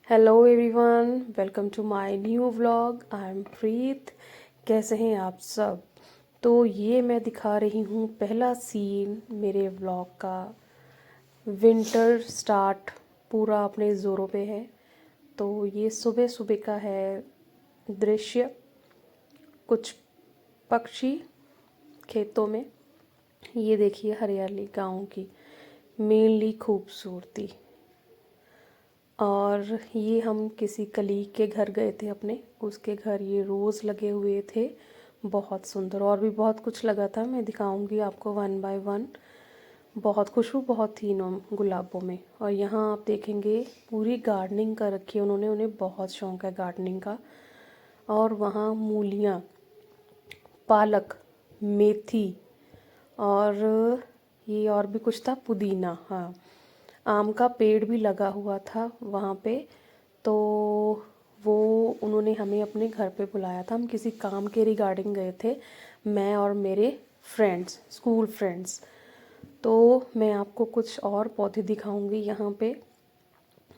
Hello everyone, welcome to my new vlog. I am Preet. कैसे हैं आप सब? तो ये मैं दिखा रही हूँ पहला सीन मेरे व्लॉग का। विंटर स्टार्ट पूरा अपने ज़ोरों पे है। तो ये सुबह सुबह का है दृश्य। कुछ पक्षी खेतों में। ये देखिए हरियाली, गाँव की मेनली खूबसूरती। और ये हम किसी कलीग के घर गए थे अपने, उसके घर ये रोज़ लगे हुए थे, बहुत सुंदर। और भी बहुत कुछ लगा था, मैं दिखाऊंगी आपको वन बाय वन। बहुत खुशबू बहुत थी इन गुलाबों में। और यहाँ आप देखेंगे पूरी गार्डनिंग कर रखी है उन्होंने, उन्हें बहुत शौक है गार्डनिंग का। और वहाँ मूलियाँ, पालक, मेथी और ये और भी कुछ था, पुदीना। हाँ, आम का पेड़ भी लगा हुआ था वहाँ पे। तो वो उन्होंने हमें अपने घर पे बुलाया था। हम किसी काम के रिगार्डिंग गए थे, मैं और मेरे फ्रेंड्स, स्कूल फ्रेंड्स। तो मैं आपको कुछ और पौधे दिखाऊंगी यहाँ पे।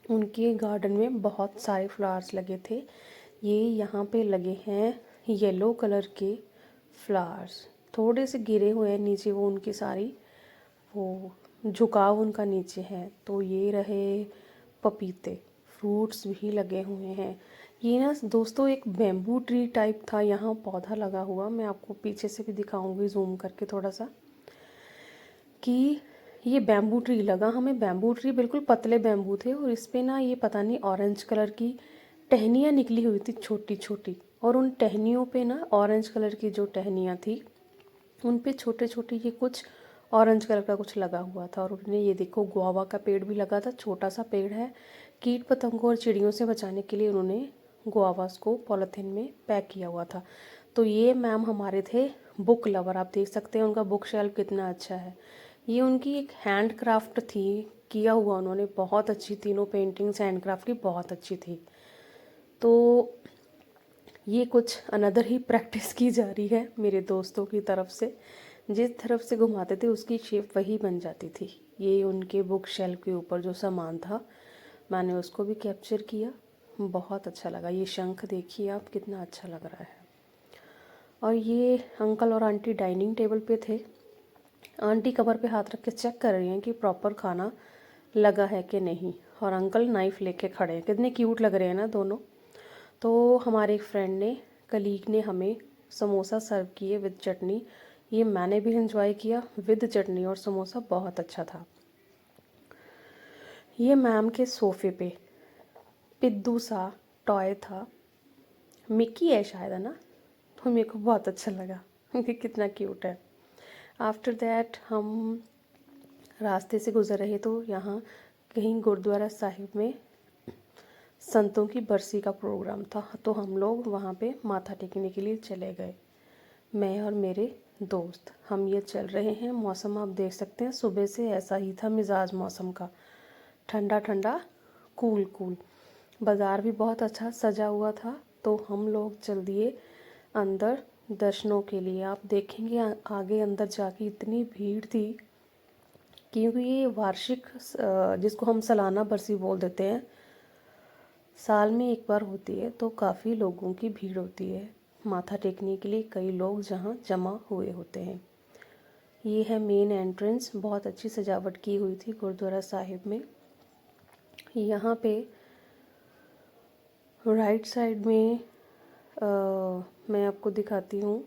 उनके गार्डन में बहुत सारे फ्लावर्स लगे थे। ये यहाँ पे लगे हैं येलो कलर के फ्लावर्स, थोड़े से गिरे हुए हैं नीचे, वो उनकी सारी वो झुकाव उनका नीचे है। तो ये रहे पपीते, फ्रूट्स भी लगे हुए हैं। ये ना दोस्तों एक बेम्बू ट्री टाइप था यहाँ पौधा लगा हुआ। मैं आपको पीछे से भी दिखाऊंगी जूम करके थोड़ा सा, कि ये बैम्बू ट्री लगा हमें। बैम्बू ट्री बिल्कुल पतले बैम्बू थे और इस पे ना ये पता नहीं ऑरेंज कलर की टहनियाँ निकली हुई थी छोटी छोटी। और उन टहनियों पे ना ऑरेंज कलर की जो टहनियाँ थी उन पे छोटे छोटे ये कुछ ऑरेंज कलर का कुछ लगा हुआ था। और उन्होंने ये देखो गुआवा का पेड़ भी लगा था, छोटा सा पेड़ है। कीट पतंगों और चिड़ियों से बचाने के लिए उन्होंने गुआवास को पॉलीथीन में पैक किया हुआ था। तो ये मैम हमारे थे बुक लवर। आप देख सकते हैं उनका बुक शेल्फ कितना अच्छा है। ये उनकी एक हैंड क्राफ्ट थी, किया हुआ उन्होंने, बहुत अच्छी। तीनों पेंटिंग्स हैंड क्राफ्ट की बहुत अच्छी थी। तो ये कुछ अनदर ही प्रैक्टिस की जा रही है मेरे दोस्तों की तरफ से। जिस तरफ से घुमाते थे उसकी शेप वही बन जाती थी। ये उनके बुक शेल्फ के ऊपर जो सामान था मैंने उसको भी कैप्चर किया, बहुत अच्छा लगा। ये शंख देखिए आप, कितना अच्छा लग रहा है। और ये अंकल और आंटी डाइनिंग टेबल पे थे। आंटी कमर पे हाथ रख के चेक कर रही हैं कि प्रॉपर खाना लगा है कि नहीं। और अंकल नाइफ़ लेके खड़े हैं, कितने क्यूट लग रहे हैं ना दोनों। तो हमारे एक फ्रेंड ने, कलीग ने हमें समोसा सर्व किए विद चटनी। ये मैंने भी एंजॉय किया विद चटनी, और समोसा बहुत अच्छा था। ये मैम के सोफ़े पे पिद्दू सा टॉय था, मिक्की है शायद, है ना। तो मेरे को बहुत अच्छा लगा कि कितना क्यूट है। आफ्टर दैट हम रास्ते से गुज़र रहे तो यहाँ कहीं गुरुद्वारा साहिब में संतों की बरसी का प्रोग्राम था। तो हम लोग वहाँ पे माथा टेकने के लिए चले गए, मैं और मेरे दोस्त। हम ये चल रहे हैं, मौसम आप देख सकते हैं सुबह से ऐसा ही था मिजाज मौसम का, ठंडा ठंडा, कूल कूल। बाज़ार भी बहुत अच्छा सजा हुआ था। तो हम लोग चल दिए अंदर दर्शनों के लिए। आप देखेंगे आगे अंदर जाके इतनी भीड़ थी, क्योंकि ये वार्षिक जिसको हम सालाना बरसी बोल देते हैं, साल में एक बार होती है। तो काफ़ी लोगों की भीड़ होती है माथा टेकने के लिए, कई लोग जहाँ जमा हुए होते हैं। ये है मेन एंट्रेंस, बहुत अच्छी सजावट की हुई थी गुरुद्वारा साहिब में। यहाँ पे राइट साइड में मैं आपको दिखाती हूँ।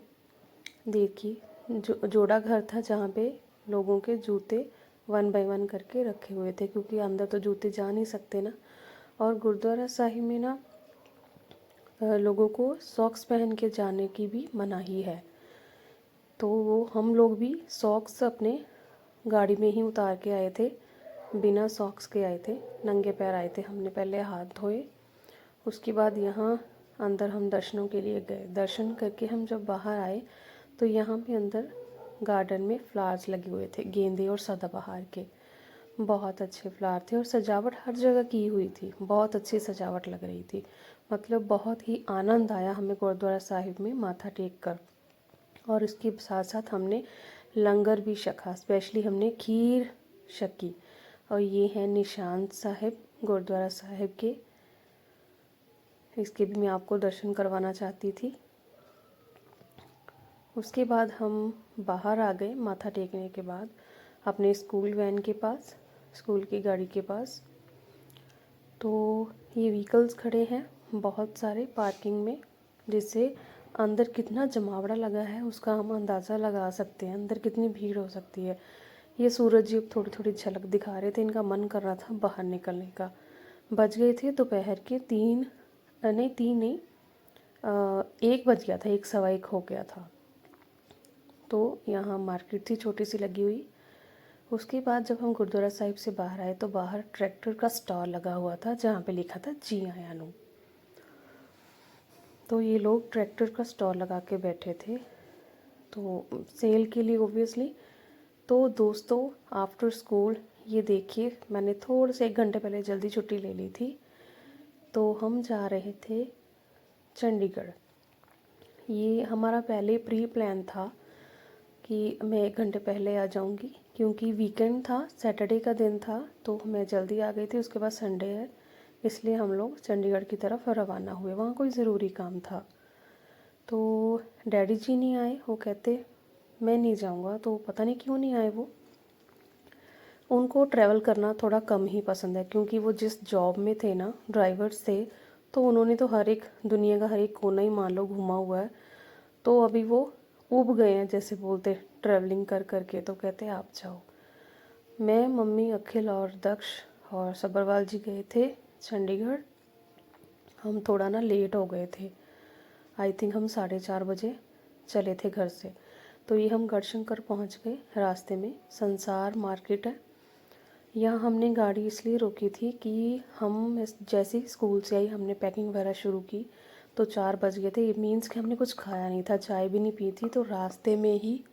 देखिए जोड़ा घर था जहाँ पे लोगों के जूते वन बाय वन करके रखे हुए थे, क्योंकि अंदर तो जूते जा नहीं सकते ना। और गुरुद्वारा साहिब में ना लोगों को सॉक्स पहन के जाने की भी मनाही है। तो वो हम लोग भी सॉक्स अपने गाड़ी में ही उतार के आए थे, बिना सॉक्स के आए थे, नंगे पैर आए थे। हमने पहले हाथ धोए, उसके बाद यहाँ अंदर हम दर्शनों के लिए गए। दर्शन करके हम जब बाहर आए तो यहाँ पे अंदर गार्डन में फ्लावर्स लगे हुए थे, गेंदे और सदाबहार के। बहुत अच्छे फ्लावर थे और सजावट हर जगह की हुई थी, बहुत अच्छी सजावट लग रही थी। मतलब बहुत ही आनंद आया हमें गुरुद्वारा साहिब में माथा टेक कर। और इसके साथ साथ हमने लंगर भी छका, स्पेशली हमने खीर छकी। और ये है निशान साहिब गुरुद्वारा साहिब के, इसके भी मैं आपको दर्शन करवाना चाहती थी। उसके बाद हम बाहर आ गए माथा टेकने के बाद अपने स्कूल वैन के पास, स्कूल की गाड़ी के पास। तो ये व्हीकल्स खड़े हैं बहुत सारे पार्किंग में, जिससे अंदर कितना जमावड़ा लगा है उसका हम अंदाज़ा लगा सकते हैं अंदर कितनी भीड़ हो सकती है। ये सूरज जी थोड़ी थोड़ी झलक दिखा रहे थे, इनका मन कर रहा था बाहर निकलने का। बज गए थे दोपहर के 3, नहीं 3 नहीं, 1 बज गया था, 1 सवा 1 हो गया था। तो यहाँ मार्केट थी छोटी सी लगी हुई। उसके बाद जब हम गुरुद्वारा साहिब से बाहर आए तो बाहर ट्रैक्टर का स्टॉल लगा हुआ था जहाँ पे लिखा था जी आयानु। तो ये लोग ट्रैक्टर का स्टॉल लगा के बैठे थे, तो सेल के लिए ओब्वियसली। तो दोस्तों आफ्टर स्कूल ये देखिए, मैंने थोड़े से 1 घंटे पहले जल्दी छुट्टी ले ली थी। तो हम जा रहे थे चंडीगढ़। ये हमारा पहले प्री प्लान था कि मैं 1 घंटे पहले आ जाऊंगी, क्योंकि वीकेंड था, सैटरडे का दिन था, तो मैं जल्दी आ गई थी। उसके बाद संडे है, इसलिए हम लोग चंडीगढ़ की तरफ रवाना हुए। वहाँ कोई ज़रूरी काम था। तो डैडी जी नहीं आए, वो कहते मैं नहीं जाऊँगा। तो पता नहीं क्यों नहीं आए वो, उनको ट्रैवल करना थोड़ा कम ही पसंद है, क्योंकि वो जिस जॉब में थे ना, ड्राइवर्स थे, तो उन्होंने तो हर एक दुनिया का हर एक कोना ही मान लो घूमा हुआ है। तो अभी वो ऊब गए हैं जैसे बोलते, ट्रैवलिंग कर कर के। तो कहते आप जाओ। मैं, मम्मी, अखिल और दक्ष और सब्बरवाल जी गए थे चंडीगढ़। हम थोड़ा ना लेट हो गए थे, आई थिंक हम 4:30 बजे चले थे घर से। तो ये हम गढ़शंकर पहुंच गए। रास्ते में संसार मार्केट है, यहाँ हमने गाड़ी इसलिए रोकी थी कि हम जैसे ही स्कूल से आई हमने पैकिंग वगैरह शुरू की तो 4 बज गए थे। ये मीन्स कि हमने कुछ खाया नहीं था, चाय भी नहीं पी थी। तो रास्ते में ही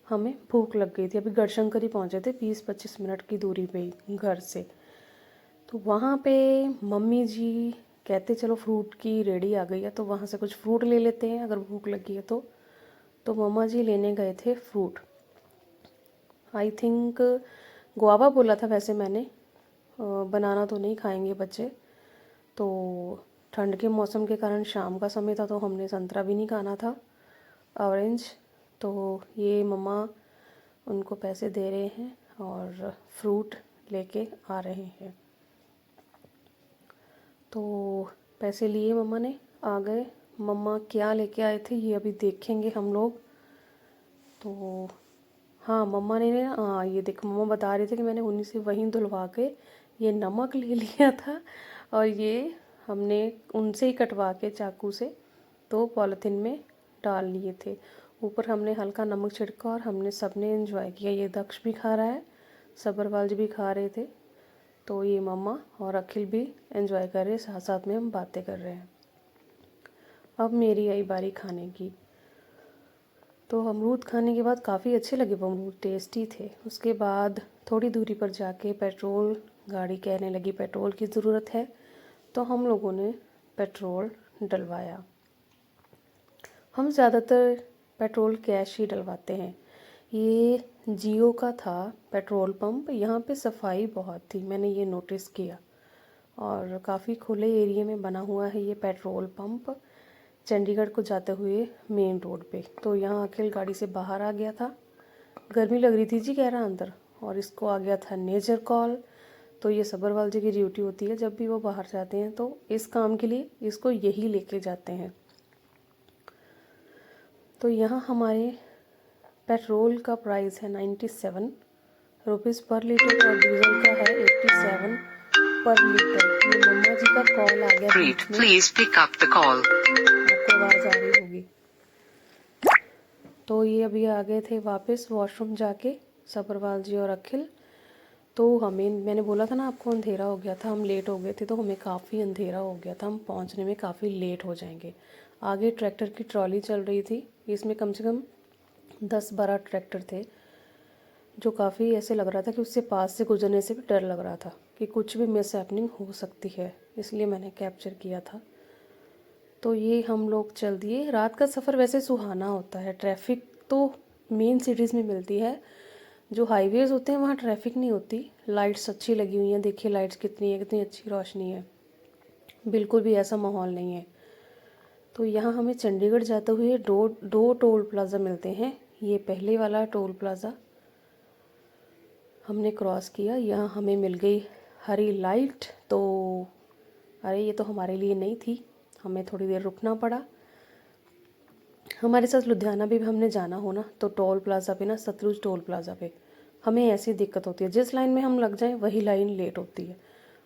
हमें भूख लग गई थी। अभी गढ़शंकर ही पहुँचे थे, 20-25 मिनट की दूरी पे ही घर से। तो वहाँ पे मम्मी जी कहते चलो फ्रूट की रेडी आ गई है, तो वहाँ से कुछ फ्रूट ले लेते हैं अगर भूख लगी है तो। तो मम्मा जी लेने गए थे फ्रूट, आई थिंक गुआवा बोला था वैसे मैंने, बनाना तो नहीं खाएंगे बच्चे। तो ठंड के मौसम के कारण शाम का समय था, तो हमने संतरा भी नहीं खाना था, ऑरेंज। तो ये मम्मा उनको पैसे दे रहे हैं और फ्रूट लेके आ रहे हैं। तो पैसे लिए मम्मा ने, आ गए। मम्मा क्या लेके आए थे ये अभी देखेंगे हम लोग। तो हाँ, मम्मा ने हाँ ये देखो, मम्मा बता रहे थे कि मैंने उन्हीं से वहीं धुलवा के ये नमक ले लिया था, और ये हमने उनसे ही कटवा के चाकू से तो पॉलीथिन में डाल लिए थे। ऊपर हमने हल्का नमक छिड़का और हमने सबने एंजॉय किया। ये दक्ष भी खा रहा है, सब्बरवाल जी भी खा रहे थे। तो ये मम्मा और अखिल भी एंजॉय कर रहे, साथ साथ में हम बातें कर रहे हैं। अब मेरी आई बारी खाने की। तो अमरूद खाने के बाद काफ़ी अच्छे लगे वो, अमरूद टेस्टी थे। उसके बाद थोड़ी दूरी पर जाके पेट्रोल, गाड़ी कहने लगी पेट्रोल की ज़रूरत है, तो हम लोगों ने पेट्रोल डलवाया। हम ज़्यादातर पेट्रोल कैश ही डलवाते हैं। ये जियो का था पेट्रोल पंप, यहाँ पे सफाई बहुत थी, मैंने ये नोटिस किया, और काफ़ी खुले एरिया में बना हुआ है ये पेट्रोल पंप, चंडीगढ़ को जाते हुए मेन रोड पे। तो यहाँ अखिल गाड़ी से बाहर आ गया था, गर्मी लग रही थी जी कह रहा अंदर, और इसको आ गया था नेचर कॉल। तो ये सब्बरवाल जी की ड्यूटी होती है, जब भी वो बाहर जाते हैं तो इस काम के लिए इसको यही लेके जाते हैं। तो यहाँ हमारे पेट्रोल का प्राइस है 97 रुपीज़ पर लीटर और डीजल का है 87 पर लीटर। ये मम्मा जी का कॉल आ गया बीच में, please pick up the call, आपको आवाज़ आ रही होगी। तो ये अभी आ गए थे वापस वॉशरूम जाके, सब्बरवाल जी और अखिल। तो हमें, मैंने बोला था ना आपको अंधेरा हो गया था, हम लेट हो गए थे, तो हमें काफ़ी अंधेरा हो गया था, हम पहुंचने में काफ़ी लेट हो जाएंगे। आगे ट्रैक्टर की ट्रॉली चल रही थी, इसमें कम से कम 10-12 ट्रैक्टर थे, जो काफ़ी ऐसे लग रहा था कि उससे पास से गुजरने से भी डर लग रहा था कि कुछ भी मिस हैपनिंग हो सकती है, इसलिए मैंने कैप्चर किया था। तो ये हम लोग चल दिए। रात का सफ़र वैसे सुहाना होता है, ट्रैफिक तो मेन सिटीज़ में मिलती है, जो हाईवेज़ होते हैं वहाँ ट्रैफिक नहीं होती। लाइट्स अच्छी लगी हुई हैं, देखिए लाइट्स कितनी है, कितनी अच्छी रोशनी है। बिल्कुल भी ऐसा माहौल नहीं है। तो यहाँ हमें चंडीगढ़ जाते हुए दो टोल प्लाज़ा मिलते हैं। ये पहले वाला टोल प्लाज़ा हमने क्रॉस किया, यहाँ हमें मिल गई हरी लाइट। तो अरे ये तो हमारे लिए नहीं थी, हमें थोड़ी देर रुकना पड़ा। हमारे साथ लुधियाना भी हमने जाना हो ना, तो टोल प्लाज़ा पे ना, सतलुज टोल प्लाज़ा पे हमें ऐसी दिक्कत होती है, जिस लाइन में हम लग जाएं वही लाइन लेट होती है,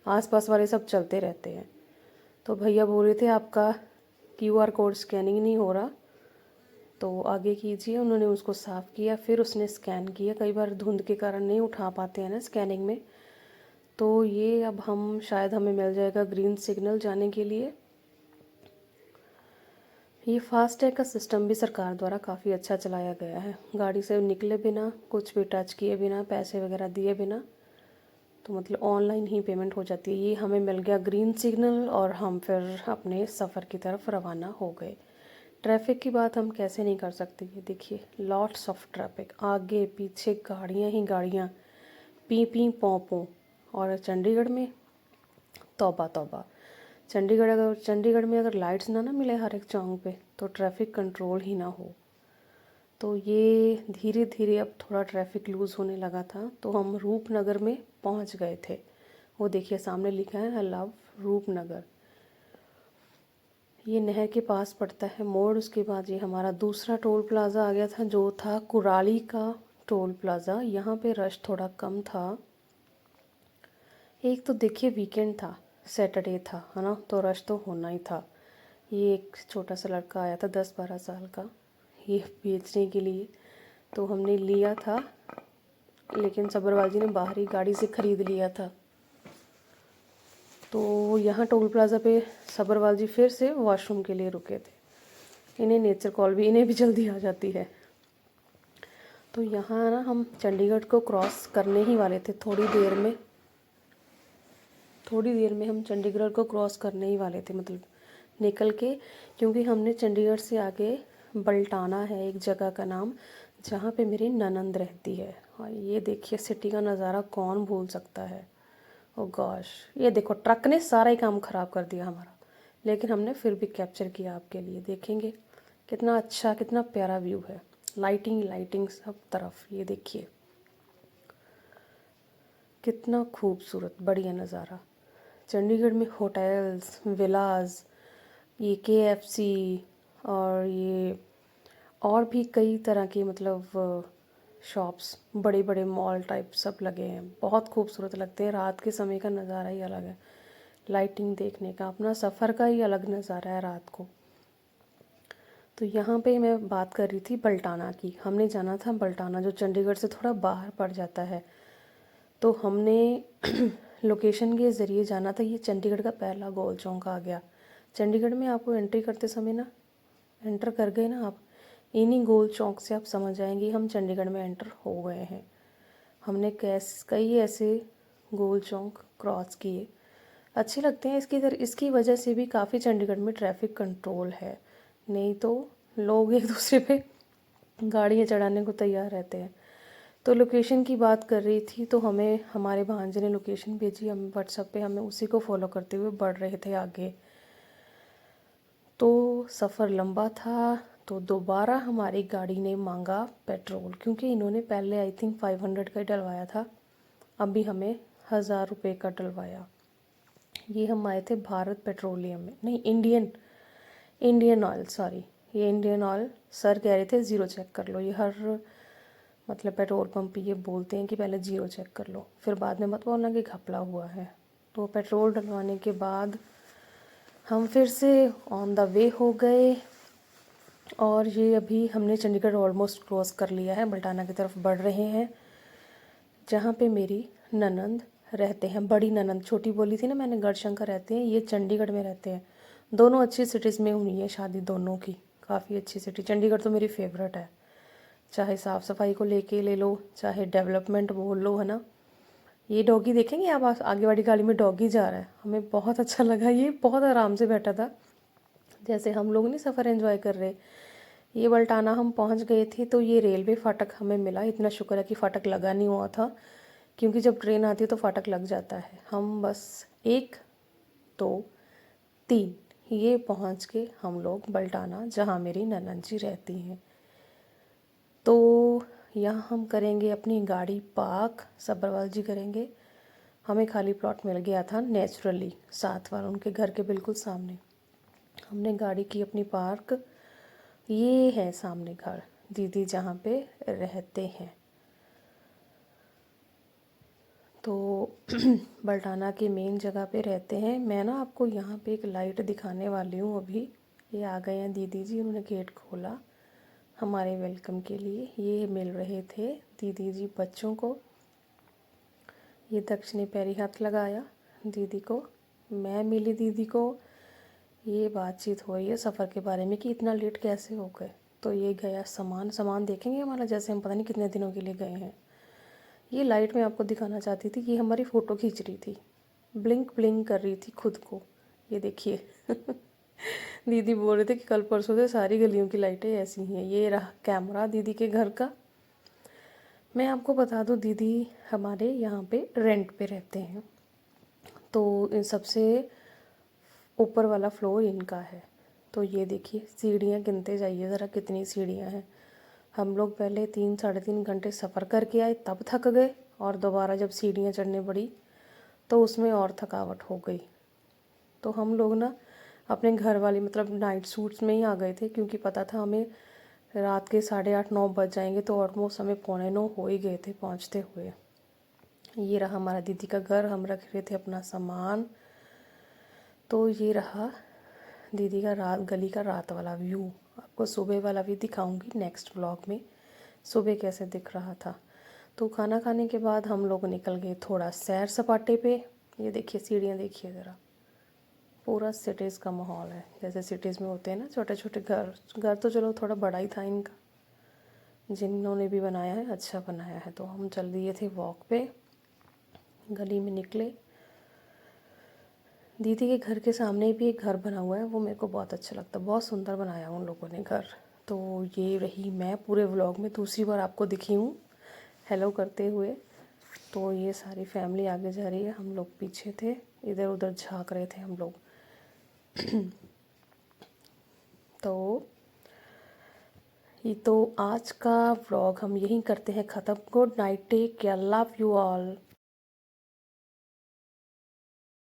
आसपास वाले सब चलते रहते हैं। तो भैया बोल रहे थे आपका QR कोड स्कैनिंग नहीं हो रहा, तो आगे कीजिए। उन्होंने उसको साफ़ किया, फिर उसने स्कैन किया। कई बार धुंध के कारण नहीं उठा पाते हैं ना स्कैनिंग में। तो ये अब हम शायद हमें मिल जाएगा ग्रीन सिग्नल जाने के लिए। ये फास्टैग का सिस्टम भी सरकार द्वारा काफ़ी अच्छा चलाया गया है। गाड़ी से निकले बिना, कुछ भी टच किए बिना, पैसे वगैरह दिए बिना, तो मतलब ऑनलाइन ही पेमेंट हो जाती है। ये हमें मिल गया ग्रीन सिग्नल और हम फिर अपने सफ़र की तरफ रवाना हो गए। ट्रैफिक की बात हम कैसे नहीं कर सकते। ये देखिए, लॉट्स ऑफ ट्रैफिक, आगे पीछे गाड़ियाँ ही गाड़ियाँ, पी पी पों पों। और चंडीगढ़ में तौबा तौबा, चंडीगढ़ में अगर लाइट्स ना मिले हर एक चौक पे, तो ट्रैफिक कंट्रोल ही ना हो। तो ये धीरे धीरे अब थोड़ा ट्रैफिक लूज़ होने लगा था, तो हम रूपनगर में पहुंच गए थे। वो देखिए सामने लिखा है आई लव रूपनगर। ये नहर के पास पड़ता है मोड़। उसके बाद ये हमारा दूसरा टोल प्लाज़ा आ गया था, जो था कुराली का टोल प्लाज़ा। यहाँ पे रश थोड़ा कम था। एक तो देखिए वीकेंड था, सैटरडे था, है ना, तो रश तो होना ही था। ये एक छोटा सा लड़का आया था 10-12 साल का, ये बेचने के लिए, तो हमने लिया था, लेकिन सब्रवाल जी ने बाहरी गाड़ी से ख़रीद लिया था। तो यहाँ टोल प्लाज़ा पे सब्रवाल जी फिर से वॉशरूम के लिए रुके थे। इन्हें नेचर कॉल भी, इन्हें भी जल्दी आ जाती है। तो यहाँ ना हम चंडीगढ़ को क्रॉस करने ही वाले थे, थोड़ी देर में हम चंडीगढ़ को क्रॉस करने ही वाले थे, मतलब निकल के। क्योंकि हमने चंडीगढ़ से आगे बल्टाना है एक जगह का नाम, जहाँ पे मेरी ननंद रहती है। और ये देखिए सिटी का नज़ारा कौन भूल सकता है। ओ गॉश, ये देखो ट्रक ने सारा ही काम ख़राब कर दिया हमारा, लेकिन हमने फिर भी कैप्चर किया आपके लिए। देखेंगे कितना अच्छा, कितना प्यारा व्यू है, लाइटिंग लाइटिंग सब तरफ। ये देखिए कितना खूबसूरत बढ़िया नज़ारा। चंडीगढ़ में होटल्स, विलाज, ये KFC और ये और भी कई तरह के मतलब शॉप्स, बड़े बड़े मॉल टाइप सब लगे हैं। बहुत खूबसूरत लगते हैं। रात के समय का नज़ारा ही अलग है, लाइटिंग देखने का अपना सफ़र का ही अलग नज़ारा है रात को। तो यहाँ पे मैं बात कर रही थी बल्टाना की। हमने जाना था बल्टाना, जो चंडीगढ़ से थोड़ा बाहर पड़ जाता है। तो हमने लोकेशन के ज़रिए जाना था। ये चंडीगढ़ का पहला गोल चौक आ गया। चंडीगढ़ में आपको एंट्री करते समय ना, एंटर कर गए ना आप, इन्हीं गोल चौक से आप समझ जाएंगे हम चंडीगढ़ में एंटर हो गए हैं। हमने कई ऐसे गोल चौक क्रॉस किए, अच्छे लगते हैं। इसकी वजह से भी काफ़ी चंडीगढ़ में ट्रैफिक कंट्रोल है, नहीं तो लोग एक दूसरे पे गाड़ियाँ चढ़ाने को तैयार रहते हैं। तो लोकेशन की बात कर रही थी, तो हमें हमारे भांजे ने लोकेशन भेजी, हम व्हाट्सएप पे हमें उसी को फॉलो करते हुए बढ़ रहे थे आगे। तो सफ़र लंबा था, तो दोबारा हमारी गाड़ी ने मांगा पेट्रोल, क्योंकि इन्होंने पहले आई थिंक 500 का ही डलवाया था, अभी हमें 1000 रुपये का डलवाया। ये हम आए थे भारत पेट्रोलियम में, नहीं इंडियन ऑयल, सॉरी, ये इंडियन ऑयल। सर कह रहे थे ज़ीरो चेक कर लो। ये हर मतलब पेट्रोल पंप ये बोलते हैं कि पहले ज़ीरो चेक कर लो, फिर बाद में मत बोलना कि घपला हुआ है। तो पेट्रोल डलवाने के बाद हम फिर से ऑन द वे हो गए। और ये अभी हमने चंडीगढ़ ऑलमोस्ट क्रॉस कर लिया है, बल्टाना की तरफ बढ़ रहे हैं, जहाँ पे मेरी ननंद रहते हैं। बड़ी ननंद, छोटी बोली थी ना मैंने, गढ़शंकर रहते हैं, ये चंडीगढ़ में रहते हैं। दोनों अच्छी सिटीज़ में हुई है शादी दोनों की, काफ़ी अच्छी सिटी। चंडीगढ़ तो मेरी फेवरेट है, चाहे साफ़ सफाई को लेके ले लो, चाहे डेवलपमेंट बोल लो, है ना। ये डॉगी देखेंगे आप, आगे वाली गाड़ी में डॉगी जा रहा है, हमें बहुत अच्छा लगा। ये बहुत आराम से बैठा था, जैसे हम लोग नहीं सफ़र एंजॉय कर रहे। ये बल्टाना हम पहुंच गए थे, तो ये रेलवे फाटक हमें मिला। इतना शुक्र है कि फाटक लगा नहीं हुआ था, क्योंकि जब ट्रेन आती है तो फाटक लग जाता है। हम बस 1 2 3 ये पहुंच के हम लोग बल्टाना, जहाँ मेरी ननद जी रहती हैं। तो यहाँ हम करेंगे अपनी गाड़ी पार्क, सब्बरवाल जी करेंगे। हमें खाली प्लॉट मिल गया था नेचुरली, साथ वाल उनके घर के बिल्कुल सामने। हमने गाड़ी की अपनी पार्क। ये है सामने घर, दीदी जहाँ पे रहते हैं। तो बल्टाना की मेन जगह पे रहते हैं। मैं ना आपको यहाँ पे एक लाइट दिखाने वाली हूँ अभी। ये आ गए हैं दीदी जी, उन्होंने गेट खोला हमारे वेलकम के लिए। ये मिल रहे थे दीदी जी बच्चों को। ये दक्षिणी पैरी हाथ लगाया दीदी को, मैं मिली दीदी को। ये बातचीत हो रही है सफ़र के बारे में कि इतना लेट कैसे हो गए। तो ये गया सामान देखेंगे हमारा, जैसे हम पता नहीं कितने दिनों के लिए गए हैं। ये लाइट मैं आपको दिखाना चाहती थी, ये हमारी फ़ोटो खींच रही थी, ब्लिंक ब्लिंक कर रही थी खुद को। ये देखिए दीदी बोल रहे थे कि कल परसों से सारी गलियों की लाइटें ऐसी हैं। ये रहा कैमरा दीदी के घर का। मैं आपको बता दूं, दीदी हमारे यहाँ पे रेंट पे रहते हैं, तो इन सबसे ऊपर वाला फ्लोर इनका है। तो ये देखिए सीढ़ियाँ गिनते जाइए ज़रा कितनी सीढ़ियाँ हैं। हम लोग पहले 3-3.5 घंटे सफ़र करके आए, तब थक गए, और दोबारा जब सीढ़ियाँ चढ़ने पड़ी तो उसमें और थकावट हो गई। तो हम लोग ना अपने घर वाले मतलब नाइट सूट्स में ही आ गए थे, क्योंकि पता था हमें रात के 8:30-9 बज जाएंगे। तो ऑलमोस्ट हमें 8:45 हो ही गए थे पहुंचते हुए। ये रहा हमारा दीदी का घर, हम रख रहे थे अपना सामान। तो ये रहा दीदी का गली का रात वाला व्यू। आपको सुबह वाला भी दिखाऊंगी नेक्स्ट व्लॉग में, सुबह कैसे दिख रहा था। तो खाना खाने के बाद हम लोग निकल गए थोड़ा सैर सपाटे पे। ये देखिए सीढ़ियाँ देखिए ज़रा, पूरा सिटीज़ का माहौल है, जैसे सिटीज़ में होते हैं ना छोटे छोटे घर। घर तो चलो थोड़ा बड़ा ही था इनका, जिन्होंने भी बनाया है अच्छा बनाया है। तो हम चल दिए थे वॉक पे, गली में निकले। दीदी के घर के सामने भी एक घर बना हुआ है, वो मेरे को बहुत अच्छा लगता है, बहुत सुंदर बनाया उन लोगों ने घर। तो ये रही मैं पूरे व्लॉग में दूसरी बार आपको दिखी हूँ हेलो करते हुए। तो ये सारी फैमिली आगे जा रही है, हम लोग पीछे थे, इधर उधर झांक रहे थे हम लोग। तो ये तो आज का व्लॉग हम यहीं करते हैं ख़त्म। Good night, take care, love you all.